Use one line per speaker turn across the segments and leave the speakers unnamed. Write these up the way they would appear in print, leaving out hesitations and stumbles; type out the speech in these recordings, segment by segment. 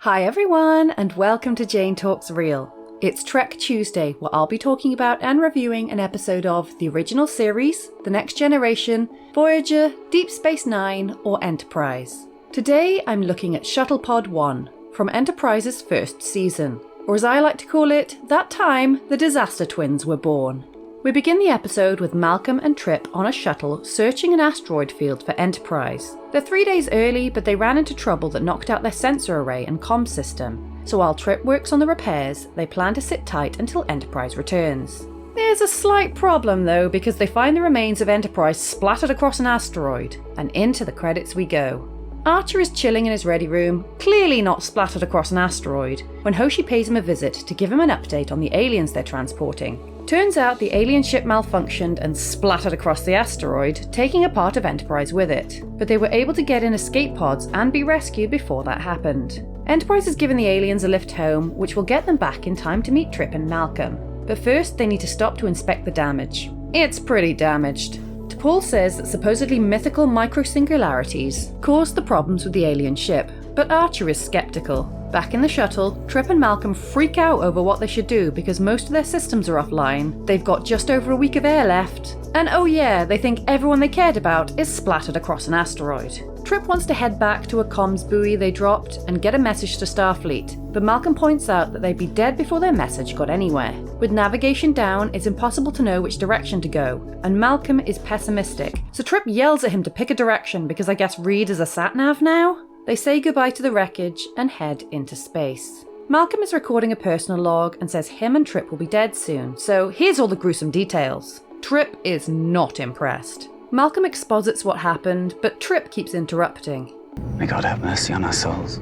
Hi everyone, and welcome to Jane Talks Real. It's Trek Tuesday, where I'll be talking about and reviewing an episode of the original series, The Next Generation, Voyager, Deep Space Nine, or Enterprise. Today I'm looking at Shuttlepod One, from Enterprise's first season, or as I like to call it, that time the Disaster Twins were born. We begin the episode with Malcolm and Trip on a shuttle searching an asteroid field for Enterprise. They're 3 days early, but they ran into trouble that knocked out their sensor array and comm system. So while Trip works on the repairs, they plan to sit tight until Enterprise returns. There's a slight problem though, because they find the remains of Enterprise splattered across an asteroid, and into the credits we go. Archer is chilling in his ready room, clearly not splattered across an asteroid, when Hoshi pays him a visit to give him an update on the aliens they're transporting. Turns out the alien ship malfunctioned and splattered across the asteroid, taking a part of Enterprise with it. But they were able to get in escape pods and be rescued before that happened. Enterprise has given the aliens a lift home, which will get them back in time to meet Trip and Malcolm. But first they need to stop to inspect the damage. It's pretty damaged. T'Pol says that supposedly mythical microsingularities caused the problems with the alien ship, but Archer is skeptical. Back in the shuttle, Trip and Malcolm freak out over what they should do because most of their systems are offline, they've got just over a week of air left, and oh yeah, they think everyone they cared about is splattered across an asteroid. Trip wants to head back to a comms buoy they dropped and get a message to Starfleet, but Malcolm points out that they'd be dead before their message got anywhere. With navigation down, it's impossible to know which direction to go, and Malcolm is pessimistic, so Trip yells at him to pick a direction because I guess Reed is a sat-nav now? They say goodbye to the wreckage and head into space. Malcolm is recording a personal log and says him and Trip will be dead soon, so here's all the gruesome details. Trip is not impressed. Malcolm exposits what happened, but Trip keeps interrupting.
May God have mercy on our souls.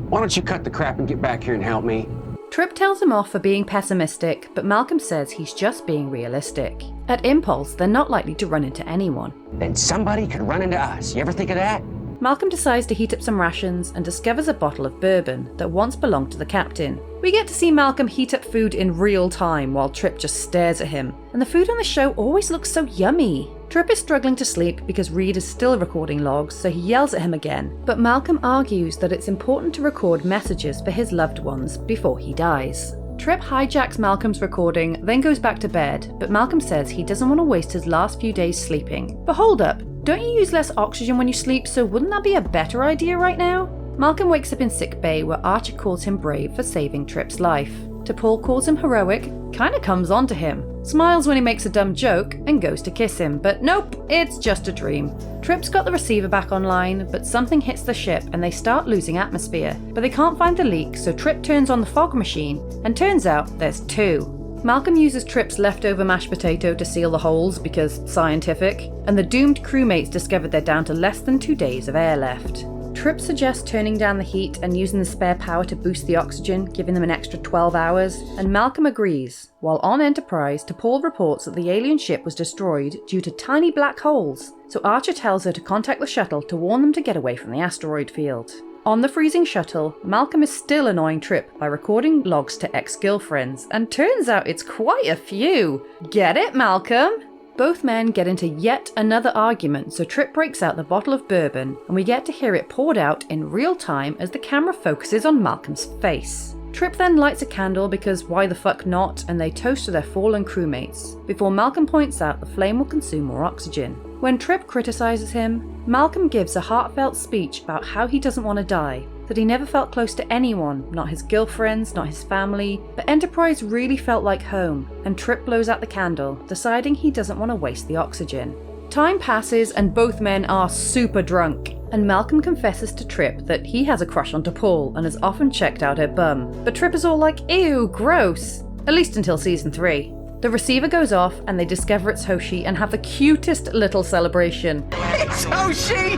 Why don't you cut the crap and get back here and help me?
Trip tells him off for being pessimistic, but Malcolm says he's just being realistic. At Impulse, they're not likely to run into anyone.
Then somebody could run into us. You ever think of that?
Malcolm decides to heat up some rations and discovers a bottle of bourbon that once belonged to the captain. We get to see Malcolm heat up food in real time while Trip just stares at him, and the food on the show always looks so yummy. Trip is struggling to sleep because Reed is still recording logs, so he yells at him again, but Malcolm argues that it's important to record messages for his loved ones before he dies. Trip hijacks Malcolm's recording, then goes back to bed, but Malcolm says he doesn't want to waste his last few days sleeping. But hold up, don't you use less oxygen when you sleep, so wouldn't that be a better idea right now? Malcolm wakes up in sickbay where Archer calls him brave for saving Trip's life. T'Pol calls him heroic, kinda comes on to him, smiles when he makes a dumb joke, and goes to kiss him, but nope, it's just a dream. Trip's got the receiver back online, but something hits the ship and they start losing atmosphere, but they can't find the leak, so Trip turns on the fog machine, and turns out there's two. Malcolm uses Trip's leftover mashed potato to seal the holes because scientific, and the doomed crewmates discovered they're down to less than 2 days of air left. Trip suggests turning down the heat and using the spare power to boost the oxygen, giving them an extra 12 hours, and Malcolm agrees. While on Enterprise, T'Pol reports that the alien ship was destroyed due to tiny black holes, so Archer tells her to contact the shuttle to warn them to get away from the asteroid field. On the freezing shuttle, Malcolm is still annoying Trip by recording logs to ex-girlfriends, and turns out it's quite a few. Get it, Malcolm? Both men get into yet another argument, so Trip breaks out the bottle of bourbon, and we get to hear it poured out in real time as the camera focuses on Malcolm's face. Trip then lights a candle because why the fuck not, and they toast to their fallen crewmates, before Malcolm points out the flame will consume more oxygen. When Trip criticizes him, Malcolm gives a heartfelt speech about how he doesn't want to die, that he never felt close to anyone, not his girlfriends, not his family, but Enterprise really felt like home, and Trip blows out the candle, deciding he doesn't want to waste the oxygen. Time passes and both men are super drunk, and Malcolm confesses to Trip that he has a crush on T'Pol and has often checked out her bum, but Trip is all like, ew, gross, at least until season 3. The receiver goes off and they discover it's Hoshi and have the cutest little celebration.
It's Hoshi!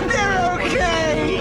They're okay!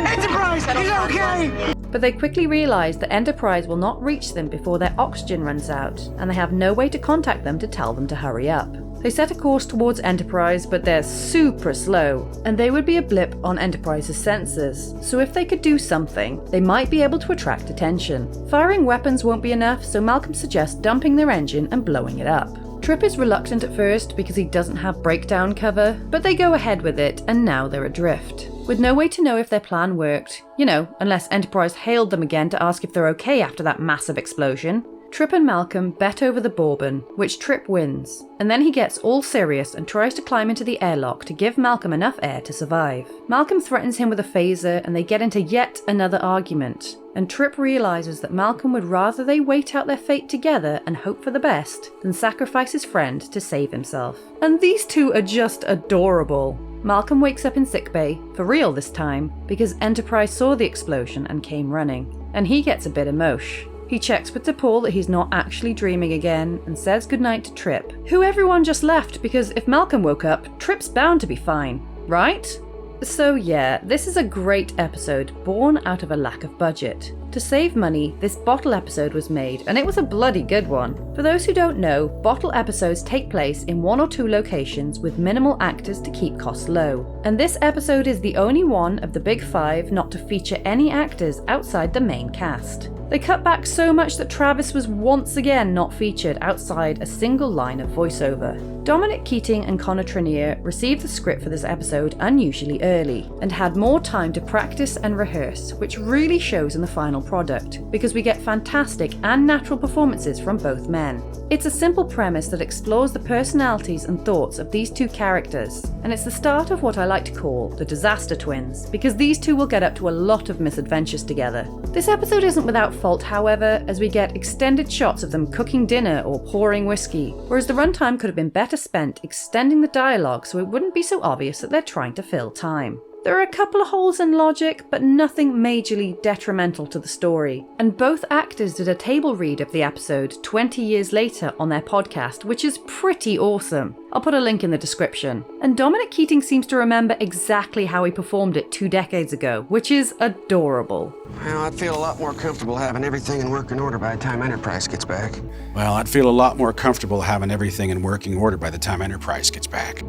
Enterprise is okay!
But they quickly realise that Enterprise will not reach them before their oxygen runs out, and they have no way to contact them to tell them to hurry up. They set a course towards Enterprise, but they're super slow, and they would be a blip on Enterprise's sensors, so if they could do something, they might be able to attract attention. Firing weapons won't be enough, so Malcolm suggests dumping their engine and blowing it up. Trip is reluctant at first because he doesn't have breakdown cover, but they go ahead with it, and now they're adrift. With no way to know if their plan worked, unless Enterprise hailed them again to ask if they're okay after that massive explosion, Trip and Malcolm bet over the bourbon, which Trip wins, and then he gets all serious and tries to climb into the airlock to give Malcolm enough air to survive. Malcolm threatens him with a phaser and they get into yet another argument, and Trip realises that Malcolm would rather they wait out their fate together and hope for the best than sacrifice his friend to save himself. And these two are just adorable. Malcolm wakes up in sickbay, for real this time, because Enterprise saw the explosion and came running, and he gets a bit emosh. He checks with T'Pol that he's not actually dreaming again and says goodnight to Trip, who everyone just left because if Malcolm woke up, Trip's bound to be fine, right? So yeah, this is a great episode born out of a lack of budget. To save money, this bottle episode was made, and it was a bloody good one. For those who don't know, bottle episodes take place in 1 or 2 locations with minimal actors to keep costs low. And this episode is the only one of the big 5 not to feature any actors outside the main cast. They cut back so much that Travis was once again not featured outside a single line of voiceover. Dominic, Keating and Connor Trineer received the script for this episode unusually early, and had more time to practice and rehearse, which really shows in the final product, because we get fantastic and natural performances from both men. It's a simple premise that explores the personalities and thoughts of these two characters, and it's the start of what I like to call the disaster twins, because these two will get up to a lot of misadventures together. This episode isn't without fault, however, as we get extended shots of them cooking dinner or pouring whiskey, whereas the runtime could have been better spent extending the dialogue so it wouldn't be so obvious that they're trying to fill time. There are a couple of holes in logic, but nothing majorly detrimental to the story. And both actors did a table read of the episode 20 years later on their podcast, which is pretty awesome. I'll put a link in the description. And Dominic Keating seems to remember exactly how he performed it 2 decades ago, which is adorable.
Well, I'd feel a lot more comfortable having everything in working order by the time Enterprise gets back.
Well, I'd feel a lot more comfortable having everything in working order by the time Enterprise gets back.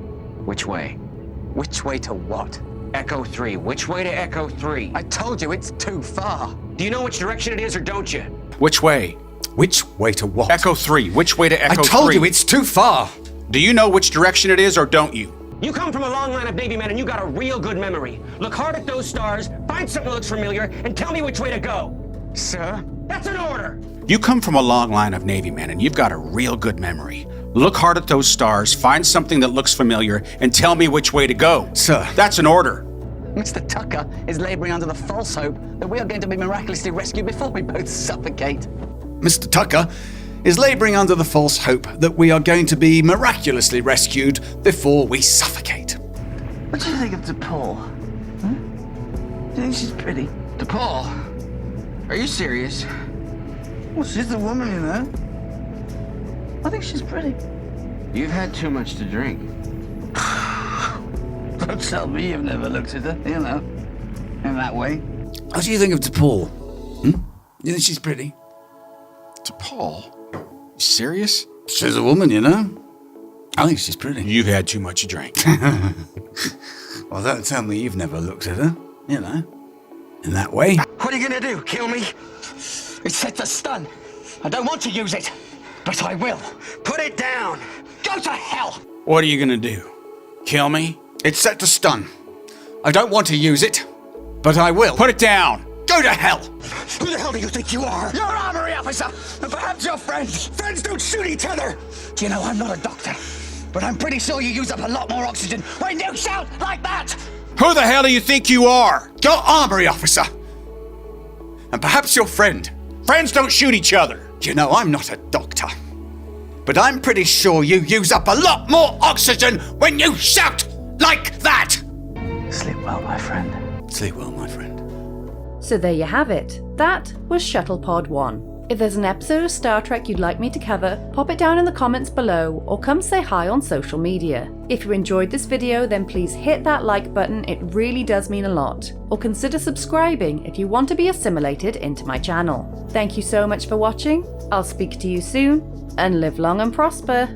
Which way? Which way to what? Echo 3. Which way to Echo 3?
I told you it's too far.
Do you know which direction it is or don't you?
Which way?
Which way to what?
Echo 3. Which way to Echo 3?
I told you it's too far.
Do you know which direction it is or don't you?
You come from a long line of Navy men and you got a real good memory. Look hard at those stars, find something that looks familiar, and tell me which way to go.
Sir?
That's an order!
You come from a long line of Navy men and you've got a real good memory. Look hard at those stars, find something that looks familiar, and tell me which way to go.
Sir.
That's an order.
Mr. Tucker is laboring under the false hope that we are going to be miraculously rescued before we both suffocate.
Mr. Tucker is laboring under the false hope that we are going to be miraculously rescued before we suffocate.
What do you think of T'Pol? Do you think she's pretty? T'Pol? Are you serious? Well, she's a woman, you know. I think she's pretty.
You've had too much to drink.
Don't tell me you've never looked at her, you know, in that way.
What do you think of T'Pol? You think she's pretty?
T'Pol? You serious?
She's a woman, you know. I think she's pretty.
You've had too much to drink.
Well, don't tell me you've never looked at her, you know, in that way.
What are you gonna do, kill me?
It's set to stun. I don't want to use it, but I will.
Put it down!
Go to hell!
What are you gonna do? Kill me?
It's set to stun. I don't want to use it, but I will.
Put it down!
Go to hell!
Who the hell do you think you are? You're an armory officer, and perhaps your friends. Friends don't shoot each other.
Do you know, I'm not a doctor, but I'm pretty sure you use up a lot more oxygen when you shout like that!
Who the hell do you think you are?
Your armory officer! And perhaps your friend.
Friends don't shoot each other.
You know, I'm not a doctor, but I'm pretty sure you use up a lot more oxygen when you shout like that!
Sleep well, my friend.
Sleep well, my friend.
So there you have it. That was Shuttlepod 1. If there's an episode of Star Trek you'd like me to cover, pop it down in the comments below or come say hi on social media. If you enjoyed this video, then please hit that like button, it really does mean a lot. Or consider subscribing if you want to be assimilated into my channel. Thank you so much for watching, I'll speak to you soon, and live long and prosper.